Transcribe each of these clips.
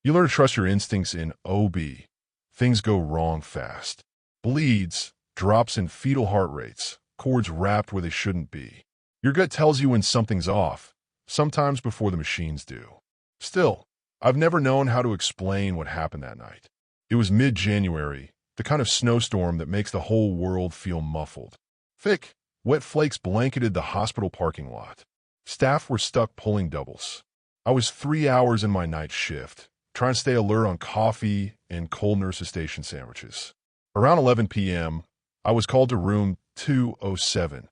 You learn to trust your instincts in OB. Things go wrong fast. Bleeds, drops in fetal heart rates, cords wrapped where they shouldn't be. Your gut tells you when something's off, sometimes before the machines do. Still, I've never known how to explain what happened that night. It was mid-January, the kind of snowstorm that makes the whole world feel muffled. Thick, wet flakes blanketed the hospital parking lot. Staff were stuck pulling doubles. I was 3 hours in my night shift, trying to stay alert on coffee and cold nurses station sandwiches. Around 11 p.m., I was called to room 207,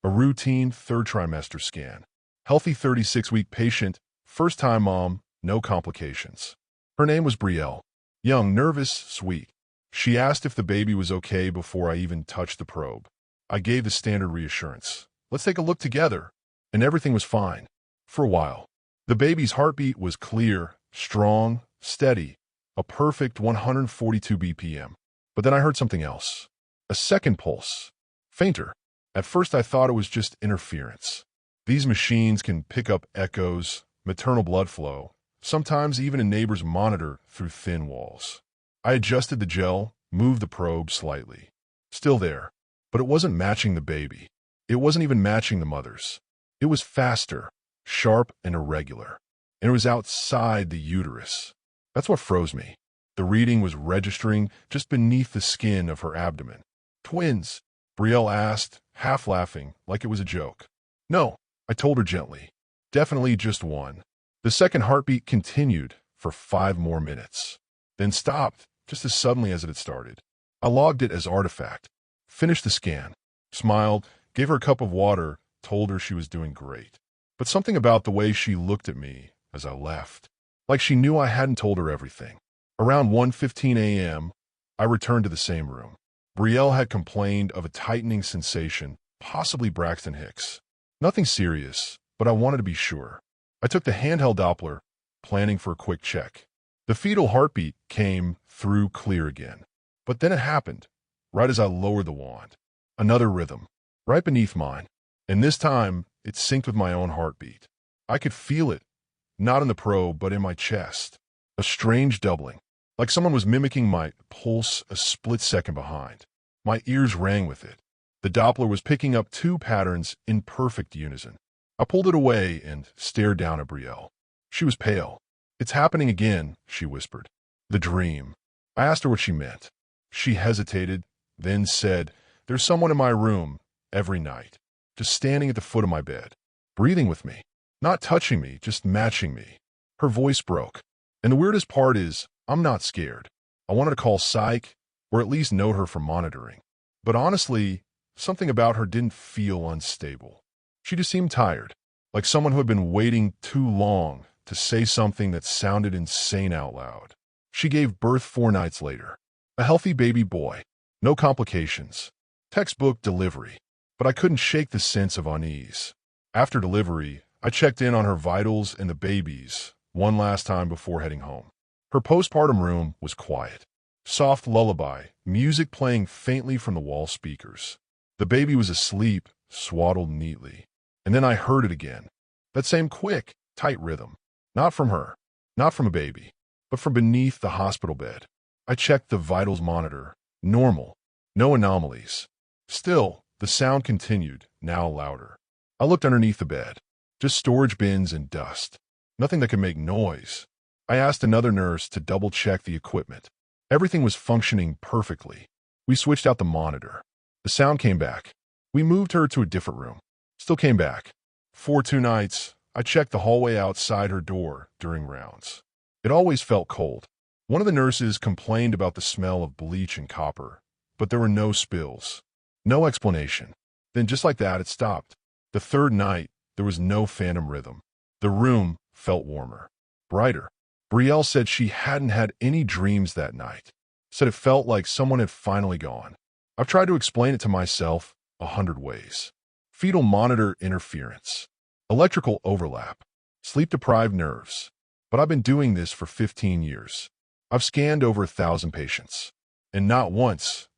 a routine third trimester scan. Healthy 36-week patient, first-time mom, no complications. Her name was Brielle. Young, nervous, sweet. She asked if the baby was okay before I even touched the probe. I gave the standard reassurance. Let's take a look together. And everything was fine. For a while. The baby's heartbeat was clear, strong, steady, a perfect 142 BPM. But then I heard something else. A second pulse. Fainter. At first I thought it was just interference. These machines can pick up echoes, maternal blood flow, sometimes even a neighbor's monitor through thin walls. I adjusted the gel, moved the probe slightly. Still there. But it wasn't matching the baby. It wasn't even matching the mother's. It was faster, sharp, and irregular. And it was outside the uterus. That's what froze me. The reading was registering just beneath the skin of her abdomen. Twins? Brielle asked, half laughing, like it was a joke. No, I told her gently. Definitely just one. The second heartbeat continued for 5 more minutes. Then stopped, just as suddenly as it had started. I logged it as artifact. Finished the scan. Smiled, gave her a cup of water, told her she was doing great. But something about the way she looked at me as I left. Like she knew I hadn't told her everything. Around 1:15 a.m., I returned to the same room. Brielle had complained of a tightening sensation, possibly Braxton Hicks. Nothing serious, but I wanted to be sure. I took the handheld Doppler, planning for a quick check. The fetal heartbeat came through clear again. But then it happened, right as I lowered the wand. Another rhythm, right beneath mine. And this time, it synced with my own heartbeat. I could feel it, not in the probe, but in my chest. A strange doubling, like someone was mimicking my pulse a split second behind. My ears rang with it. The Doppler was picking up 2 patterns in perfect unison. I pulled it away and stared down at Brielle. She was pale. It's happening again, she whispered. The dream. I asked her what she meant. She hesitated, then said, there's someone in my room every night, just standing at the foot of my bed, breathing with me, not touching me, just matching me. Her voice broke. And the weirdest part is, I'm not scared. I wanted to call psych, or at least note her for monitoring. But honestly, something about her didn't feel unstable. She just seemed tired, like someone who had been waiting too long to say something that sounded insane out loud. She gave birth 4 nights later. A healthy baby boy. No complications. Textbook delivery. But I couldn't shake the sense of unease. After delivery, I checked in on her vitals and the baby's one last time before heading home. Her postpartum room was quiet. Soft lullaby, music playing faintly from the wall speakers. The baby was asleep, swaddled neatly. And then I heard it again. That same quick, tight rhythm. Not from her, not from a baby, but from beneath the hospital bed. I checked the vitals monitor. Normal. No anomalies. Still, the sound continued, now louder. I looked underneath the bed. Just storage bins and dust. Nothing that could make noise. I asked another nurse to double-check the equipment. Everything was functioning perfectly. We switched out the monitor. The sound came back. We moved her to a different room. Still came back. For 2 nights, I checked the hallway outside her door during rounds. It always felt cold. One of the nurses complained about the smell of bleach and copper, but there were no spills. No explanation. Then just like that, it stopped. The 3rd night, there was no phantom rhythm. The room felt warmer, brighter. Brielle said she hadn't had any dreams that night. Said it felt like someone had finally gone. I've tried to explain it to myself 100 ways. Fetal monitor interference. Electrical overlap. Sleep-deprived nerves. But I've been doing this for 15 years. I've scanned over 1,000 patients. And not once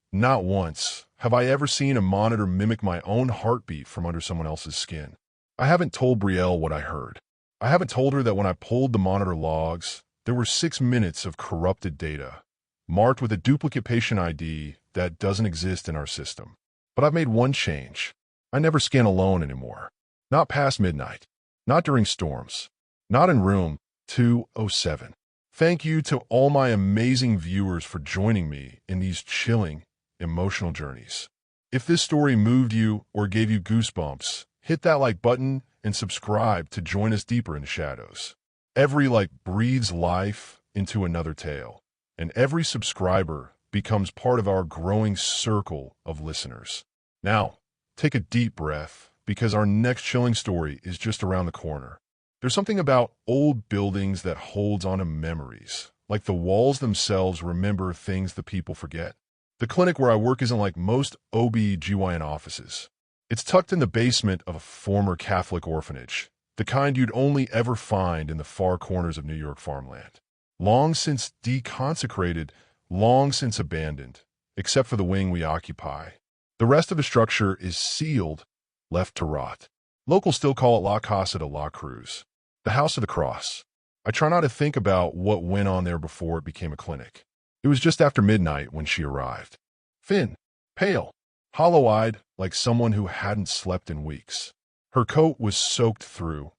have I ever seen a monitor mimic my own heartbeat from under someone else's skin. I haven't told Brielle what I heard. I haven't told her that when I pulled the monitor logs, There were 6 minutes of corrupted data, marked with a duplicate patient ID that doesn't exist in our system. But I've made one change. I never scan alone anymore. Not past midnight. Not during storms. Not in room 207. Thank you to all my amazing viewers for joining me in these chilling, emotional journeys. If this story moved you or gave you goosebumps, hit that like button and subscribe to join us deeper in the shadows. Every like breathes life into another tale, and every subscriber becomes part of our growing circle of listeners. Now, take a deep breath, because our next chilling story is just around the corner. There's something about old buildings that holds on to memories, like the walls themselves remember things the people forget. The clinic where I work isn't like most OB/GYN offices. It's tucked in the basement of a former Catholic orphanage, the kind you'd only ever find in the far corners of New York farmland. Long since deconsecrated, long since abandoned, except for the wing we occupy. The rest of the structure is sealed, left to rot. Locals still call it La Casa de la Cruz, the House of the Cross. I try not to think about what went on there before it became a clinic. It was just after midnight when she arrived. Thin, pale, hollow-eyed, like someone who hadn't slept in weeks. Her coat was soaked through.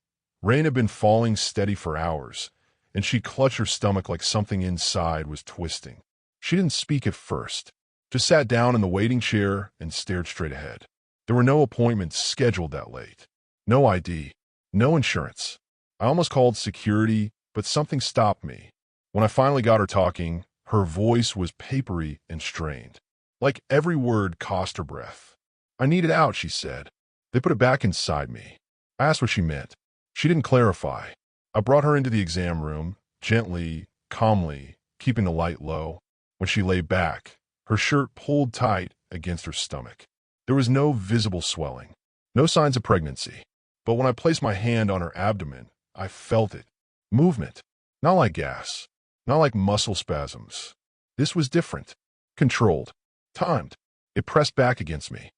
Rain had been falling steady for hours, and she clutched her stomach like something inside was twisting. She didn't speak at first, just sat down in the waiting chair and stared straight ahead. There were no appointments scheduled that late. No ID, no insurance. I almost called security, but something stopped me. When I finally got her talking, her voice was papery and strained. Like every word cost her breath. "I need it out," she said. They put it back inside me. I asked what she meant. She didn't clarify. I brought her into the exam room, gently, calmly, keeping the light low. When she lay back, her shirt pulled tight against her stomach. There was no visible swelling, no signs of pregnancy. But when I placed my hand on her abdomen, I felt it. Movement. Not like gas. Not like muscle spasms. This was different. Controlled. Timed. It pressed back against me.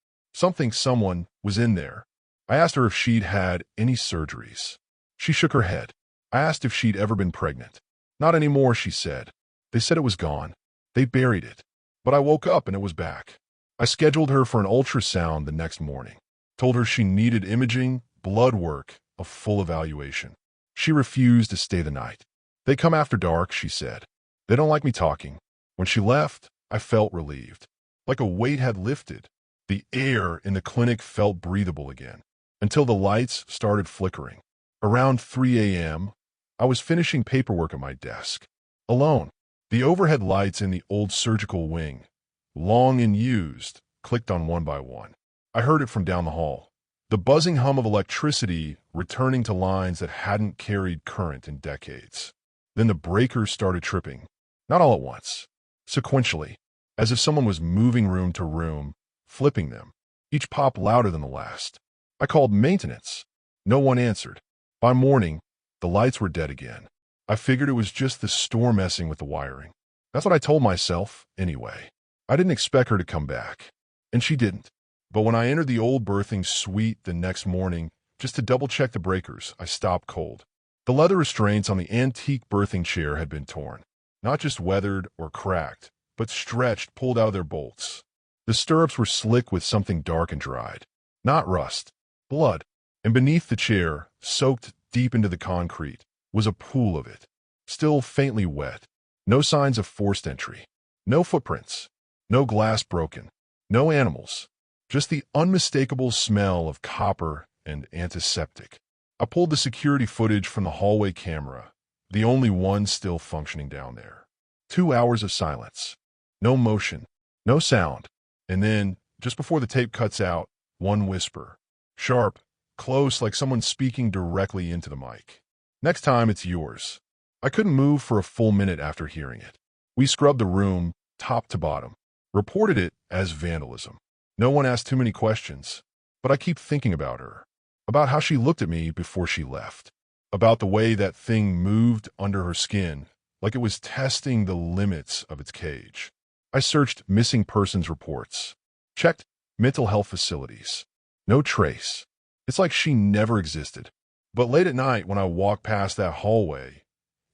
Someone was in there. I asked her if she'd had any surgeries. She shook her head. I asked if she'd ever been pregnant. "Not anymore," she said. "They said it was gone. They buried it." But I woke up and it was back. I scheduled her for an ultrasound the next morning. Told her she needed imaging, blood work, a full evaluation. She refused to stay the night. "They come after dark," she said. "They don't like me talking." When she left, I felt relieved. Like a weight had lifted. The air in the clinic felt breathable again, until the lights started flickering. Around 3 a.m., I was finishing paperwork at my desk. Alone. The overhead lights in the old surgical wing, long and used, clicked on one by one. I heard it from down the hall. The buzzing hum of electricity returning to lines that hadn't carried current in decades. Then the breakers started tripping. Not all at once. Sequentially, as if someone was moving room to room, flipping them, each pop louder than the last. I called maintenance. No one answered. By morning, the lights were dead again. I figured it was just the storm messing with the wiring. That's what I told myself, anyway. I didn't expect her to come back. And she didn't. But when I entered the old birthing suite the next morning, just to double-check the breakers, I stopped cold. The leather restraints on the antique birthing chair had been torn. Not just weathered or cracked, but stretched, pulled out of their bolts. The stirrups were slick with something dark and dried. Not rust. Blood. And beneath the chair, soaked deep into the concrete, was a pool of it. Still faintly wet. No signs of forced entry. No footprints. No glass broken. No animals. Just the unmistakable smell of copper and antiseptic. I pulled the security footage from the hallway camera, the only one still functioning down there. 2 hours of silence. No motion. No sound. And then, just before the tape cuts out, one whisper. Sharp, close, like someone speaking directly into the mic. "Next time, it's yours." I couldn't move for a full minute after hearing it. We scrubbed the room, top to bottom. Reported it as vandalism. No one asked too many questions, but I keep thinking about her. About how she looked at me before she left. About the way that thing moved under her skin, like it was testing the limits of its cage. I searched missing persons reports. Checked mental health facilities. No trace. It's like she never existed. But late at night when I walked past that hallway,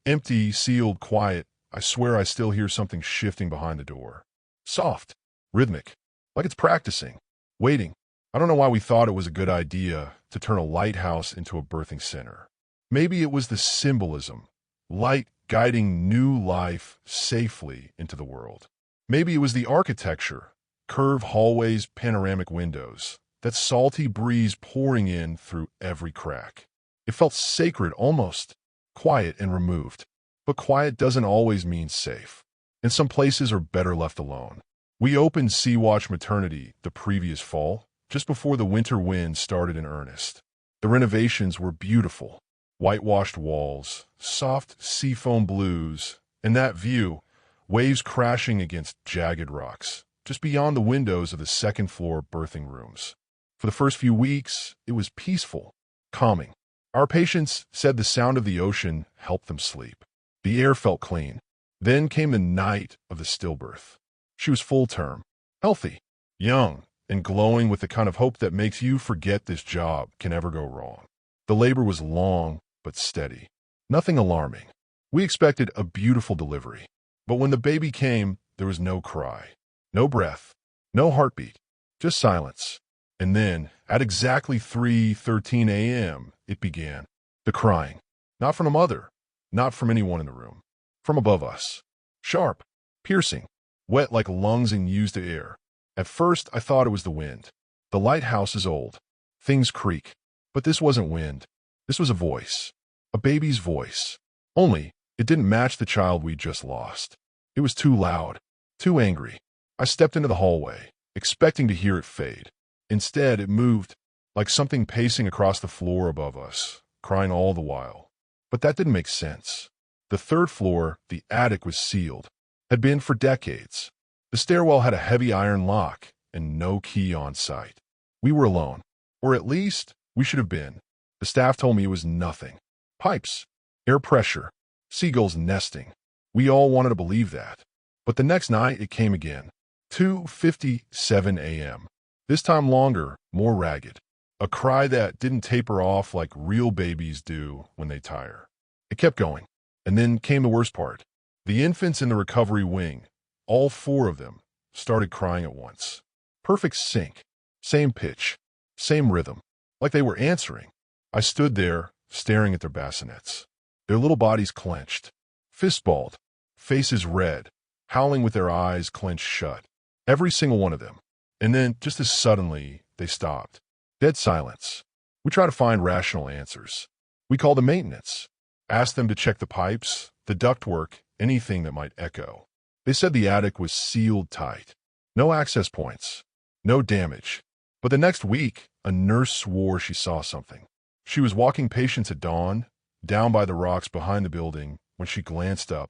Empty, sealed, quiet. I swear I still hear something shifting behind the door. Soft, rhythmic, like it's practicing, waiting. I don't know why we thought it was a good idea to turn a lighthouse into a birthing center. Maybe it was the symbolism, light guiding new life safely into the world. Maybe it was the architecture, curved hallways, panoramic windows, that salty breeze pouring in through every crack. It felt sacred, almost quiet and removed. But quiet doesn't always mean safe, and some places are better left alone. We opened Sea-Watch Maternity the previous fall, just before the winter wind started in earnest. The renovations were beautiful. Whitewashed walls, soft seafoam blues, and that view, waves crashing against jagged rocks, just beyond the windows of the second-floor birthing rooms. For the first few weeks, it was peaceful, calming. Our patients said the sound of the ocean helped them sleep. The air felt clean. Then came the night of the stillbirth. She was full-term, healthy, young, and glowing with the kind of hope that makes you forget this job can ever go wrong. The labor was long but steady. Nothing alarming. We expected a beautiful delivery. But when the baby came, there was no cry, no breath, no heartbeat, just silence. And then, at exactly 3:13 a.m., it began. The crying. Not from a mother, not from anyone in the room. From above us. Sharp, piercing, wet like lungs and used air. At first, I thought it was the wind. The lighthouse is old. Things creak. But this wasn't wind. This was a voice. A baby's voice. Only, it didn't match the child we'd just lost. It was too loud. Too angry. I stepped into the hallway, expecting to hear it fade. Instead, it moved, like something pacing across the floor above us, crying all the while. But that didn't make sense. The third floor, the attic, was sealed. Had been for decades. The stairwell had a heavy iron lock and no key on site. We were alone. Or at least, we should have been. The staff told me it was nothing. Pipes, air pressure, seagulls nesting. We all wanted to believe that. But the next night, it came again. 2:57 a.m. This time longer, more ragged. A cry that didn't taper off like real babies do when they tire. It kept going. And then came the worst part. The infants in the recovery wing, all 4 of them, started crying at once. Perfect sync. Same pitch. Same rhythm. Like they were answering. I stood there, staring at their bassinets. Their little bodies clenched. Fistballed. Faces red. Howling with their eyes clenched shut. Every single one of them. And then, just as suddenly, they stopped. Dead silence. We try to find rational answers. We call the maintenance. Asked them to check the pipes, the ductwork, anything that might echo. They said the attic was sealed tight. No access points. No damage. But the next week, a nurse swore she saw something. She was walking patients at dawn, down by the rocks behind the building, when she glanced up.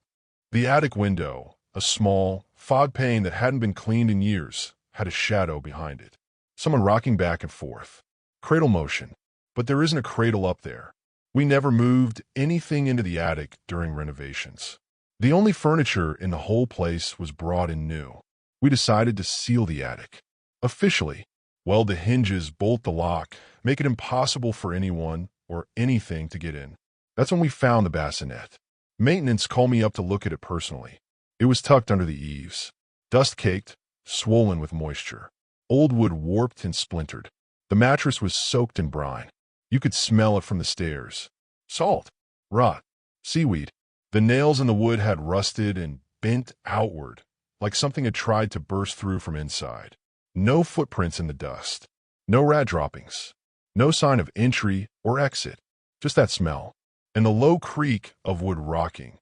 The attic window, a small, fog pane that hadn't been cleaned in years, had a shadow behind it. Someone rocking back and forth. Cradle motion. But there isn't a cradle up there. We never moved anything into the attic during renovations. The only furniture in the whole place was brought in new. We decided to seal the attic. Officially. Weld the hinges, bolt the lock, make it impossible for anyone or anything to get in. That's when we found the bassinet. Maintenance called me up to look at it personally. It was tucked under the eaves. Dust-caked, swollen with moisture. Old wood warped and splintered. The mattress was soaked in brine. You could smell it from the stairs. Salt, rot, seaweed. The nails in the wood had rusted and bent outward, like something had tried to burst through from inside. No footprints in the dust. No rat droppings. No sign of entry or exit. Just that smell. And the low creak of wood rocking,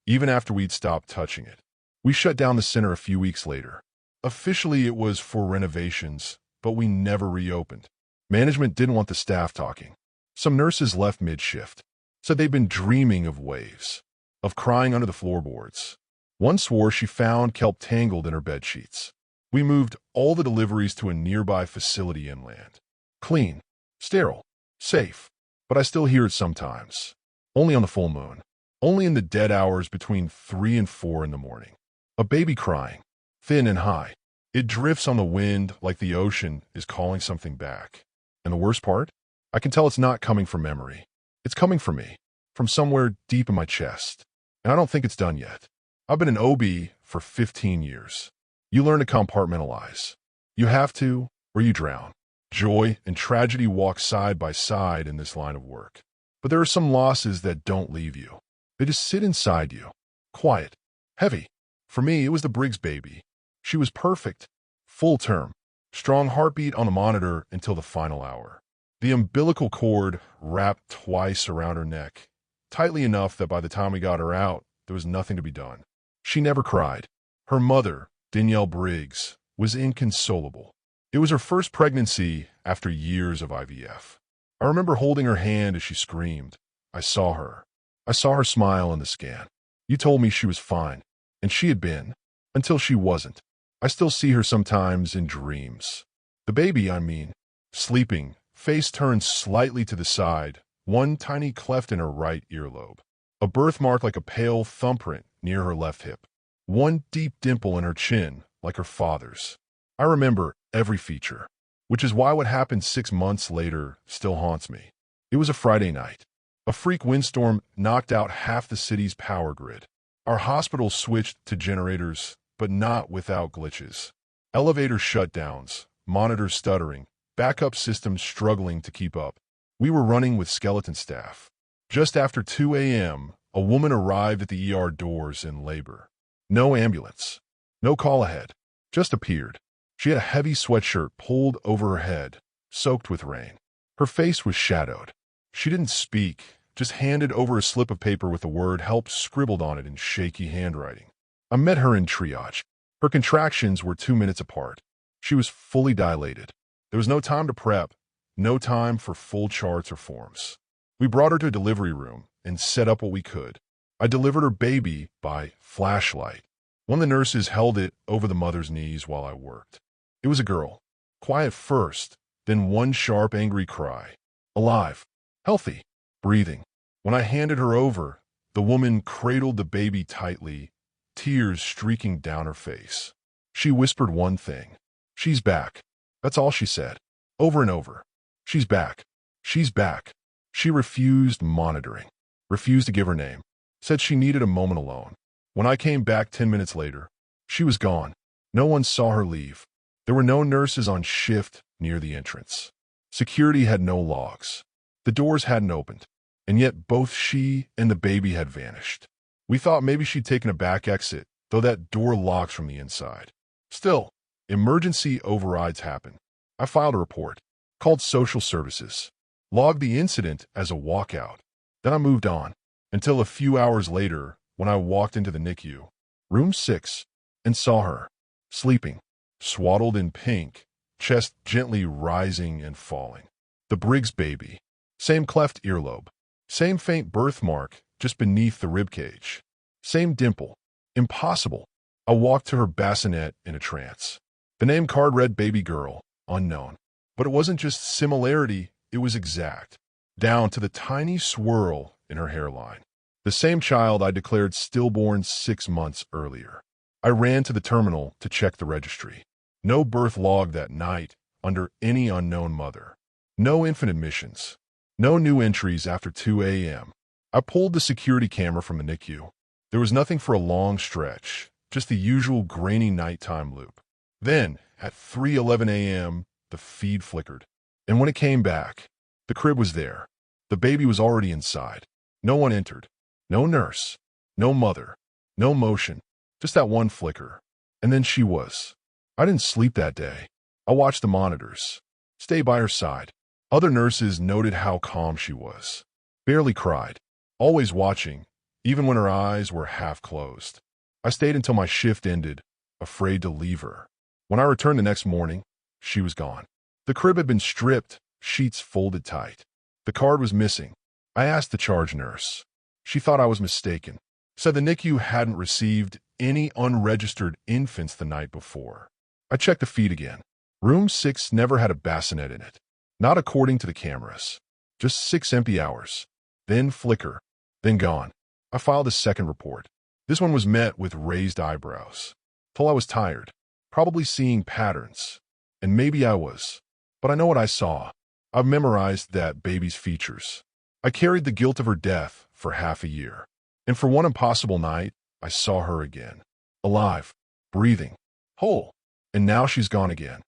even after we'd stopped touching it. We shut down the center a few weeks later. Officially, it was for renovations, but we never reopened. Management didn't want the staff talking. Some nurses left mid-shift, said they'd been dreaming of waves, of crying under the floorboards. One swore she found kelp tangled in her bedsheets. We moved all the deliveries to a nearby facility inland. Clean, sterile, safe, but I still hear it sometimes. Only on the full moon. Only in the dead hours between 3 and 4 in the morning. A baby crying, thin and high. It drifts on the wind like the ocean is calling something back. And the worst part? I can tell it's not coming from memory. It's coming from me, from somewhere deep in my chest. And I don't think it's done yet. I've been an OB for 15 years. You learn to compartmentalize. You have to, or you drown. Joy and tragedy walk side by side in this line of work. But there are some losses that don't leave you. They just sit inside you. Quiet. Heavy. For me, it was the Briggs baby. She was perfect. Full term. Strong heartbeat on the monitor until the final hour. The umbilical cord wrapped twice around her neck, tightly enough that by the time we got her out, there was nothing to be done. She never cried. Her mother, Danielle Briggs, was inconsolable. It was her first pregnancy after years of IVF. I remember holding her hand as she screamed. I saw her. I saw her smile in the scan. You told me she was fine, and she had been, until she wasn't. I still see her sometimes in dreams. The baby, sleeping, face turned slightly to the side, one tiny cleft in her right earlobe. A birthmark like a pale thumbprint near her left hip. One deep dimple in her chin, like her father's. I remember every feature, which is why what happened 6 months later still haunts me. It was a Friday night. A freak windstorm knocked out half the city's power grid. Our hospital switched to generators, but not without glitches. Elevator shutdowns, monitors stuttering, backup systems struggling to keep up. We were running with skeleton staff. Just after 2 a.m., a woman arrived at the ER doors in labor. No ambulance. No call ahead. Just appeared. She had a heavy sweatshirt pulled over her head, soaked with rain. Her face was shadowed. She didn't speak, just handed over a slip of paper with the word help scribbled on it in shaky handwriting. I met her in triage. Her contractions were 2 minutes apart. She was fully dilated. There was no time to prep, no time for full charts or forms. We brought her to a delivery room and set up what we could. I delivered her baby by flashlight. One of the nurses held it over the mother's knees while I worked. It was a girl. Quiet first, then one sharp, angry cry. Alive. Healthy. Breathing. When I handed her over, the woman cradled the baby tightly, tears streaking down her face. She whispered one thing. She's back. That's all she said. Over and over. She's back. She's back. She refused monitoring. Refused to give her name. Said she needed a moment alone. When I came back 10 minutes later, she was gone. No one saw her leave. There were no nurses on shift near the entrance. Security had no logs. The doors hadn't opened. And yet both she and the baby had vanished. We thought maybe she'd taken a back exit, though that door locks from the inside. Still, emergency overrides happen. I filed a report, called social services, logged the incident as a walkout. Then I moved on, until a few hours later when I walked into the NICU, room 6, and saw her, sleeping, swaddled in pink, chest gently rising and falling. The Briggs baby. Same cleft earlobe. Same faint birthmark just beneath the ribcage. Same dimple. Impossible. I walked to her bassinet in a trance. The name card read baby girl, unknown. But it wasn't just similarity, it was exact. Down to the tiny swirl in her hairline. The same child I declared stillborn 6 months earlier. I ran to the terminal to check the registry. No birth log that night under any unknown mother. No infant admissions. No new entries after 2 a.m. I pulled the security camera from the NICU. There was nothing for a long stretch, just the usual grainy nighttime loop. Then, at 3:11 a.m., the feed flickered. And when it came back, the crib was there. The baby was already inside. No one entered. No nurse. No mother. No motion. Just that one flicker. And then she was. I didn't sleep that day. I watched the monitors. Stay by her side. Other nurses noted how calm she was. Barely cried. Always watching, even when her eyes were half closed. I stayed until my shift ended, afraid to leave her. When I returned the next morning, she was gone. The crib had been stripped, sheets folded tight. The card was missing. I asked the charge nurse. She thought I was mistaken. Said the NICU hadn't received any unregistered infants the night before. I checked the feed again. Room 6 never had a bassinet in it. Not according to the cameras. Just 6 empty hours. Then flicker. Then gone. I filed a second report. This one was met with raised eyebrows. Till I was tired. Probably seeing patterns. And maybe I was. But I know what I saw. I've memorized that baby's features. I carried the guilt of her death for half a year. And for one impossible night, I saw her again. Alive, breathing, whole. And now she's gone again.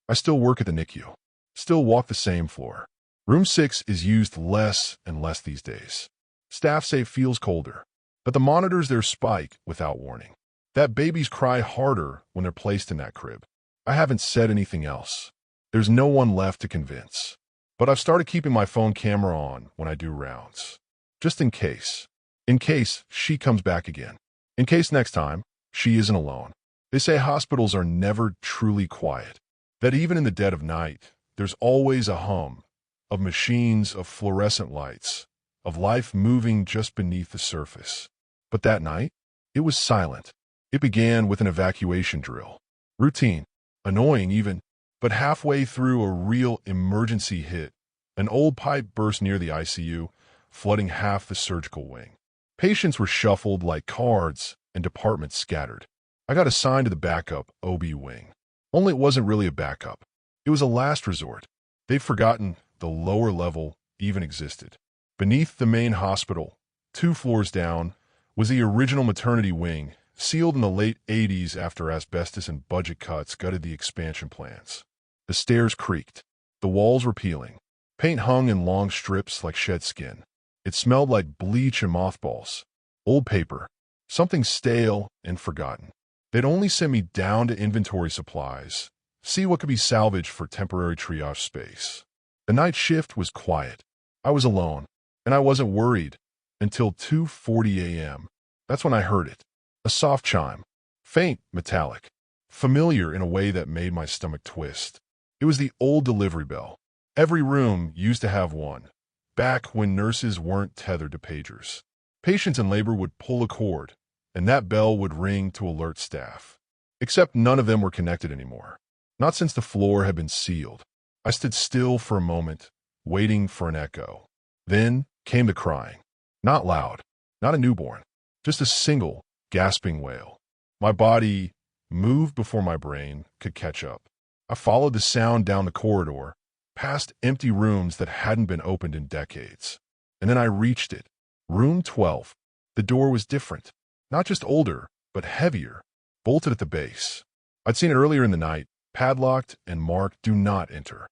I still work at the NICU. Still walk the same floor. Room 6 is used less and less these days. Staff say it feels colder, but the monitors there spike without warning. That babies cry harder when they're placed in that crib. I haven't said anything else. There's no one left to convince. But I've started keeping my phone camera on when I do rounds. Just in case. In case she comes back again. In case next time, she isn't alone. They say hospitals are never truly quiet. That even in the dead of night, there's always a hum of machines, of fluorescent lights, of life moving just beneath the surface. But that night, it was silent. It began with an evacuation drill. Routine, annoying even, but halfway through a real emergency hit, an old pipe burst near the ICU, flooding half the surgical wing. Patients were shuffled like cards and departments scattered. I got assigned to the backup OB wing. Only it wasn't really a backup. It was a last resort. They'd forgotten the lower level even existed. Beneath the main hospital, 2 floors down, was the original maternity wing, sealed in the late 80s after asbestos and budget cuts gutted the expansion plans. The stairs creaked. The walls were peeling. Paint hung in long strips like shed skin. It smelled like bleach and mothballs. Old paper. Something stale and forgotten. They'd only sent me down to inventory supplies, see what could be salvaged for temporary triage space. The night shift was quiet. I was alone, and I wasn't worried until 2:40 a.m. That's when I heard it. A soft chime. Faint, metallic. Familiar in a way that made my stomach twist. It was the old delivery bell. Every room used to have one, back when nurses weren't tethered to pagers. Patients in labor would pull a cord, and that bell would ring to alert staff. Except none of them were connected anymore. Not since the floor had been sealed. I stood still for a moment, waiting for an echo. Then came the crying. Not loud, not a newborn, just a single, gasping wail. My body moved before my brain could catch up. I followed the sound down the corridor, past empty rooms that hadn't been opened in decades. And then I reached it. Room 12. The door was different. Not just older, but heavier, bolted at the base. I'd seen it earlier in the night, padlocked and marked "Do not enter."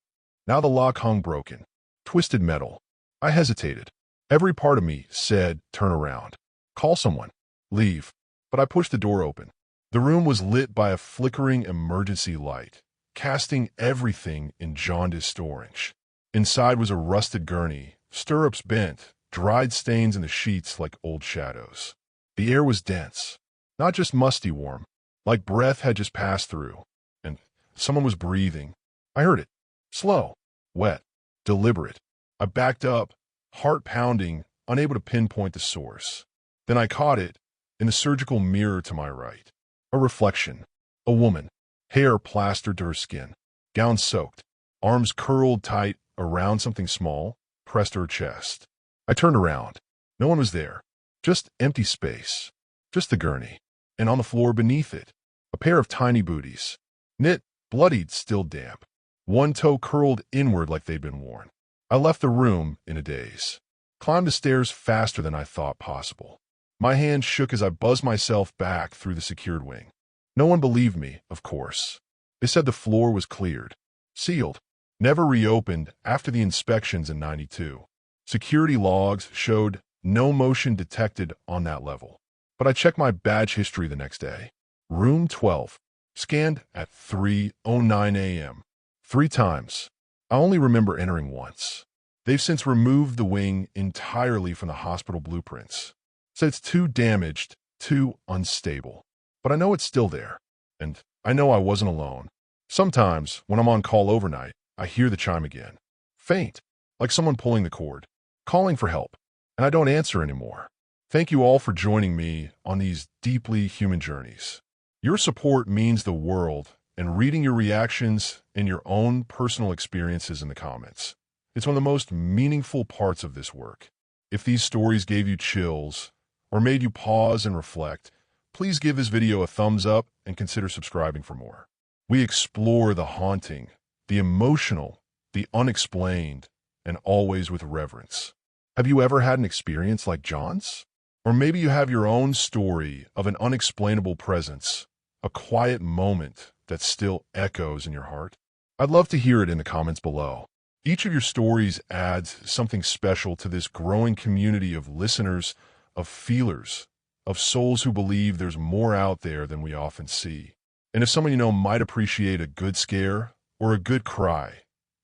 Now the lock hung broken. Twisted metal. I hesitated. Every part of me said, turn around. Call someone. Leave. But I pushed the door open. The room was lit by a flickering emergency light, casting everything in jaundiced orange. Inside was a rusted gurney, stirrups bent, dried stains in the sheets like old shadows. The air was dense, not just musty warm, like breath had just passed through, and someone was breathing. I heard it. Slow, wet, deliberate. I backed up, heart pounding, unable to pinpoint the source. Then I caught it in the surgical mirror to my right. A reflection. A woman, hair plastered to her skin, gown soaked, arms curled tight around something small, pressed to her chest. I turned around. No one was there. Just empty space. Just the gurney. And on the floor beneath it, a pair of tiny booties. Knit, bloodied, still damp. One toe curled inward like they'd been worn. I left the room in a daze. Climbed the stairs faster than I thought possible. My hand shook as I buzzed myself back through the secured wing. No one believed me, of course. They said the floor was cleared. Sealed. Never reopened after the inspections in '92. Security logs showed no motion detected on that level. But I checked my badge history the next day. Room 12. Scanned at 3:09 a.m. 3 times. I only remember entering once. They've since removed the wing entirely from the hospital blueprints. Said it's too damaged, too unstable. But I know it's still there. And I know I wasn't alone. Sometimes, when I'm on call overnight, I hear the chime again. Faint, like someone pulling the cord, calling for help. And I don't answer anymore. Thank you all for joining me on these deeply human journeys. Your support means the world, and reading your reactions and your own personal experiences in the comments. It's one of the most meaningful parts of this work. If these stories gave you chills or made you pause and reflect, please give this video a thumbs up and consider subscribing for more. We explore the haunting, the emotional, the unexplained, and always with reverence. Have you ever had an experience like John's? Or maybe you have your own story of an unexplainable presence, a quiet moment that still echoes in your heart. I'd love to hear it in the comments below. Each of your stories adds something special to this growing community of listeners, of feelers, of souls who believe there's more out there than we often see. And if someone you know might appreciate a good scare or a good cry,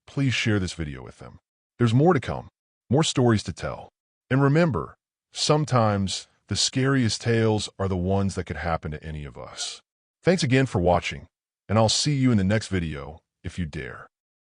please share this video with them. There's more to come, more stories to tell. And remember, sometimes the scariest tales are the ones that could happen to any of us. Thanks again for watching, and I'll see you in the next video if you dare.